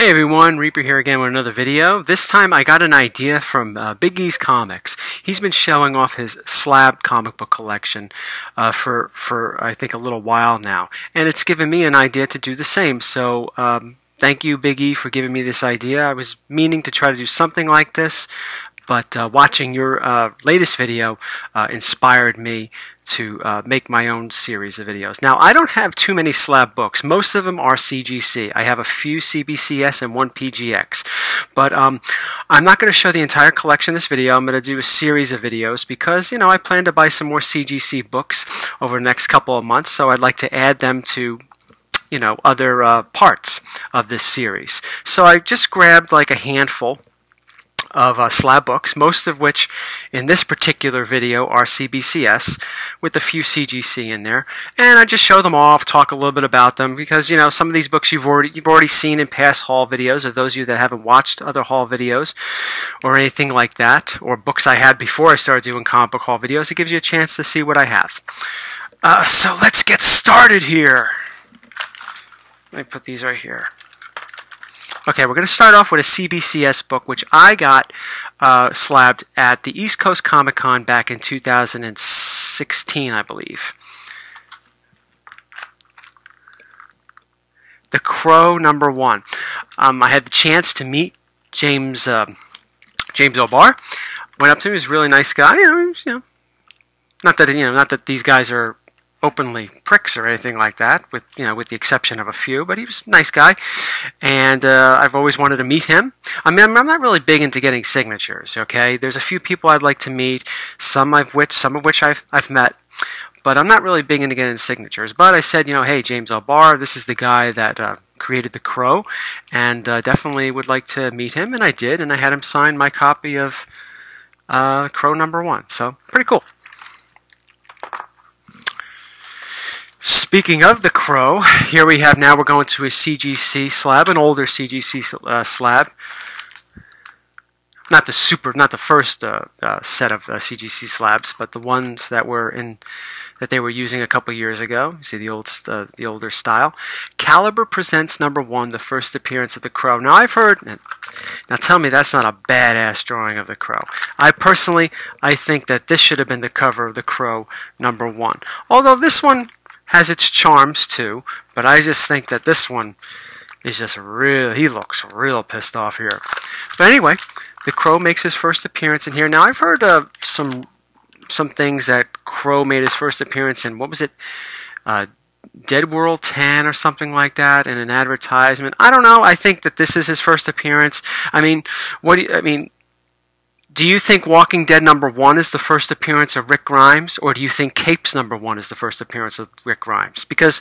Hey everyone, Reaper here again with another video. This time I got an idea from Big E's Comics. He's been showing off his Slabbed comic book collection for I think a little while now, and it's given me an idea to do the same. So thank you, Big E, for giving me this idea. I was meaning to try to do something like this, but watching your latest video inspired me to make my own series of videos. Now, I don't have too many slab books. Most of them are CGC. I have a few CBCS and one PGX. But I'm not going to show the entire collection in this video. I'm going to do a series of videos because, you know, I plan to buy some more CGC books over the next couple of months, so I'd like to add them to, you know, other parts of this series. So I just grabbed like a handful of slab books, most of which in this particular video are CBCS with a few CGC in there, and I just show them off, talk a little bit about them because, you know, some of these books you've already seen in past haul videos, or those of you that haven't watched other haul videos or anything like that, or books I had before I started doing comic book haul videos. It gives you a chance to see what I have. So let's get started here. Let me put these right here. Okay, we're going to start off with a CBCS book, which I got slabbed at the East Coast Comic Con back in 2016, I believe. The Crow #1. I had the chance to meet James O'Barr. Went up to him. He was a really nice guy. You know, not that these guys are openly pricks or anything like that, with the exception of a few, but he was a nice guy, and I've always wanted to meet him. I mean, I'm not really big into getting signatures. Okay, there's a few people I'd like to meet, some of which I've met, but I'm not really big into getting signatures. But I said, you know, hey, James O'Barr, this is the guy that created the Crow, and definitely would like to meet him, and I did, and I had him sign my copy of Crow #1. So pretty cool. Speaking of the Crow, here we have now, we're going to a CGC slab, an older CGC slab. Not the first set of CGC slabs, but the ones that they were using a couple years ago. You see the older style. Caliber presents #1, the first appearance of the Crow. Now I've heard. Now tell me that's not a badass drawing of the Crow. I think that this should have been the cover of the Crow #1. Although this one has its charms too, but I just think that this one is just real. He looks real pissed off here. But anyway, the Crow makes his first appearance in here. Now I've heard some things that Crow made his first appearance in. What was it? Dead World 10 or something like that, in an advertisement. I don't know. I think that this is his first appearance. I mean, do you think Walking Dead #1 is the first appearance of Rick Grimes, or do you think Capes #1 is the first appearance of Rick Grimes? Because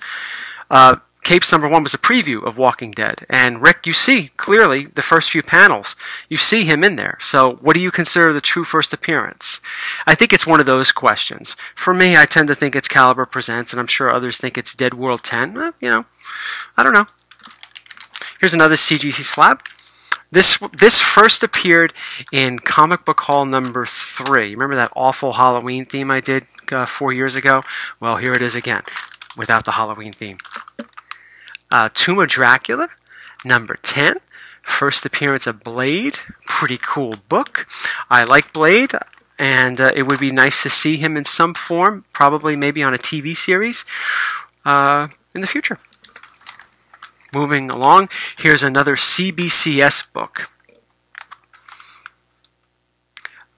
Capes #1 was a preview of Walking Dead, and Rick, you see clearly the first few panels, you see him in there. So what do you consider the true first appearance? I think it's one of those questions. For me, I tend to think it's Caliber Presents, and I'm sure others think it's Dead World 10. You know, I don't know. Here's another CGC slab. This first appeared in Comic Book Haul #3. Remember that awful Halloween theme I did 4 years ago? Well, here it is again, without the Halloween theme. Tomb of Dracula, #10. First appearance of Blade. Pretty cool book. I like Blade, and it would be nice to see him in some form, probably maybe on a TV series in the future. Moving along, here's another CBCS book.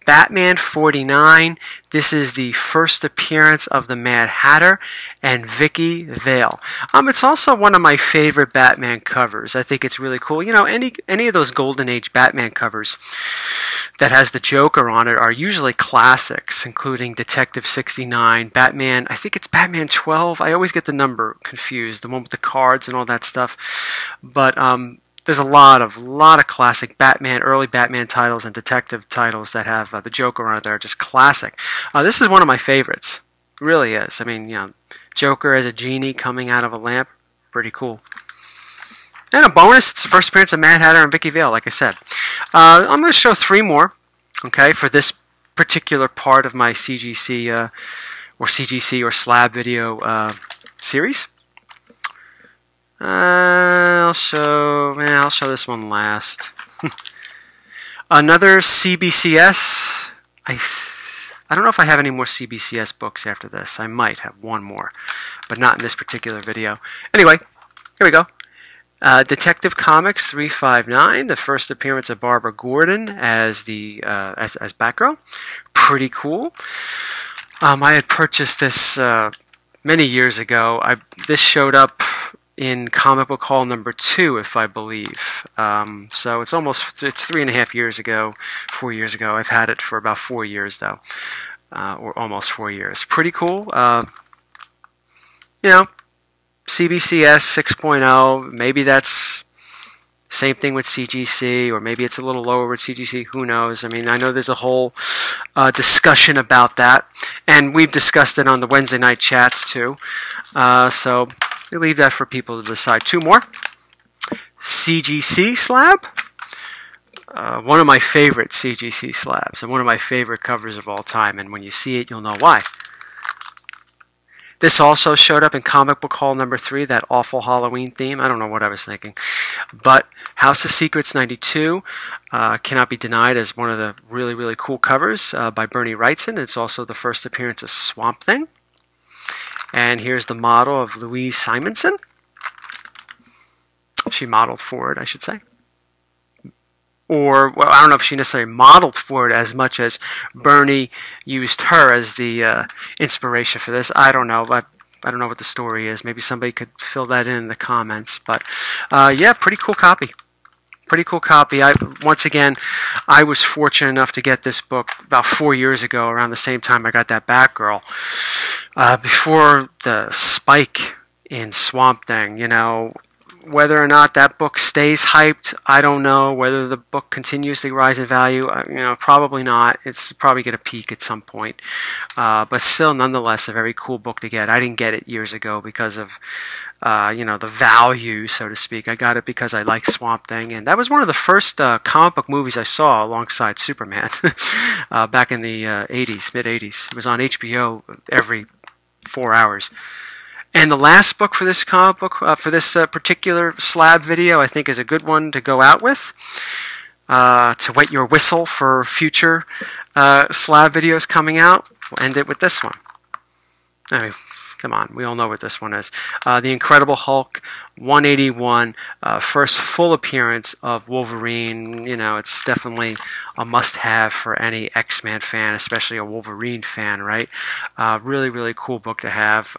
Batman 49. This is the first appearance of the Mad Hatter and Vicky Vale. It's also one of my favorite Batman covers. I think it's really cool. You know, any of those Golden Age Batman covers that has the Joker on it are usually classics, including Detective 69, Batman, I think it's Batman 12. I always get the number confused, the one with the cards and all that stuff. But there's a lot of classic Batman, early Batman titles and detective titles that have the Joker on it that are just classic. This is one of my favorites. It really is. I mean, you know, Joker as a genie coming out of a lamp, pretty cool. And a bonus, it's the first appearance of Mad Hatter and Vicky Vale, like I said. I'm going to show 3 more, okay, for this particular part of my CGC or slab video series. I'll show this one last. Another CBCS. I don't know if I have any more CBCS books after this. I might have one more, but not in this particular video. Anyway, here we go. Detective Comics 359, the first appearance of Barbara Gordon as the as Batgirl. Pretty cool. I had purchased this many years ago. This showed up in comic book haul number 2, if I believe. So it's 3.5 years ago, 4 years ago. I've had it for about 4 years though, or almost 4 years. Pretty cool. You know, CBCS 6.0. Maybe that's same thing with CGC, or maybe it's a little lower with CGC. Who knows? I mean, I know there's a whole discussion about that, and we've discussed it on the Wednesday night chats too. So we leave that for people to decide. 2 more. CGC slab. One of my favorite CGC slabs, and one of my favorite covers of all time. And when you see it, you'll know why. This also showed up in comic book haul number 3, that awful Halloween theme. I don't know what I was thinking. But House of Secrets 92 cannot be denied as one of the really, really cool covers by Bernie Wrightson. It's also the first appearance of Swamp Thing. And here's the model of Louise Simonson. She modeled for it, I should say. Or, well, I don't know if she necessarily modeled for it as much as Bernie used her as the inspiration for this. I don't know. I don't know what the story is. Maybe somebody could fill that in the comments. But, yeah, pretty cool copy. Pretty cool copy. Once again, I was fortunate enough to get this book about 4 years ago, around the same time I got that Batgirl. Before the spike in Swamp Thing, you know. Whether or not that book stays hyped, I don't know. Whether the book continuously rises in value, you know, probably not. It's probably going to peak at some point. But still, nonetheless, a very cool book to get. I didn't get it years ago because of, you know, the value, so to speak. I got it because I like Swamp Thing. And that was one of the first comic book movies I saw alongside Superman back in the 80s, mid-80s. It was on HBO every 4 hours. And the last book for this comic book, for this particular slab video, I think is a good one to go out with. To wet your whistle for future slab videos coming out. We'll end it with this one. I mean, come on, we all know what this one is. The Incredible Hulk 181, first full appearance of Wolverine. You know, it's definitely a must-have for any X-Men fan, especially a Wolverine fan, right? Really, really cool book to have.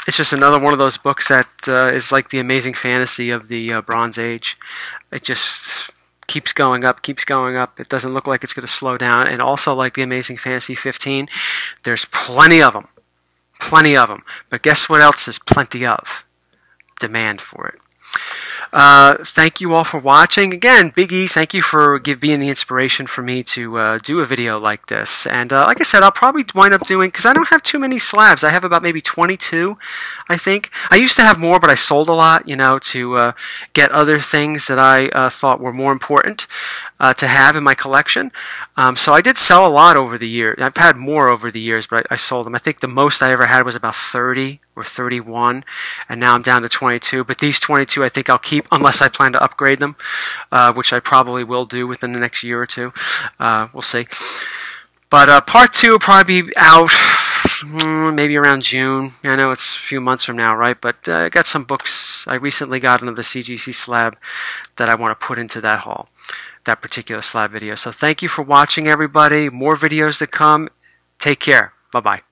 It's just another one of those books that is like the Amazing Fantasy of the Bronze Age. It just keeps going up, keeps going up. It doesn't look like it's going to slow down. And also, like the Amazing Fantasy 15, there's plenty of them. Plenty of them. But guess what else is plenty of? Demand for it. Thank you all for watching. Again, Big E, thank you for being the inspiration for me to do a video like this. And like I said, I'll probably wind up doing, because I don't have too many slabs. I have about maybe 22, I think. I used to have more, but I sold a lot, you know, to get other things that I thought were more important to have in my collection. So I did sell a lot over the years. I've had more over the years, but I sold them. I think the most I ever had was about 30 or 31, and now I'm down to 22. But these 22 I think I'll keep unless I plan to upgrade them, which I probably will do within the next year or two. We'll see. But part 2 will probably be out maybe around June. I know it's a few months from now, right? But I got some books. I recently got another CGC slab that I want to put into that haul, that particular slab video. So thank you for watching, everybody. More videos to come. Take care. Bye-bye.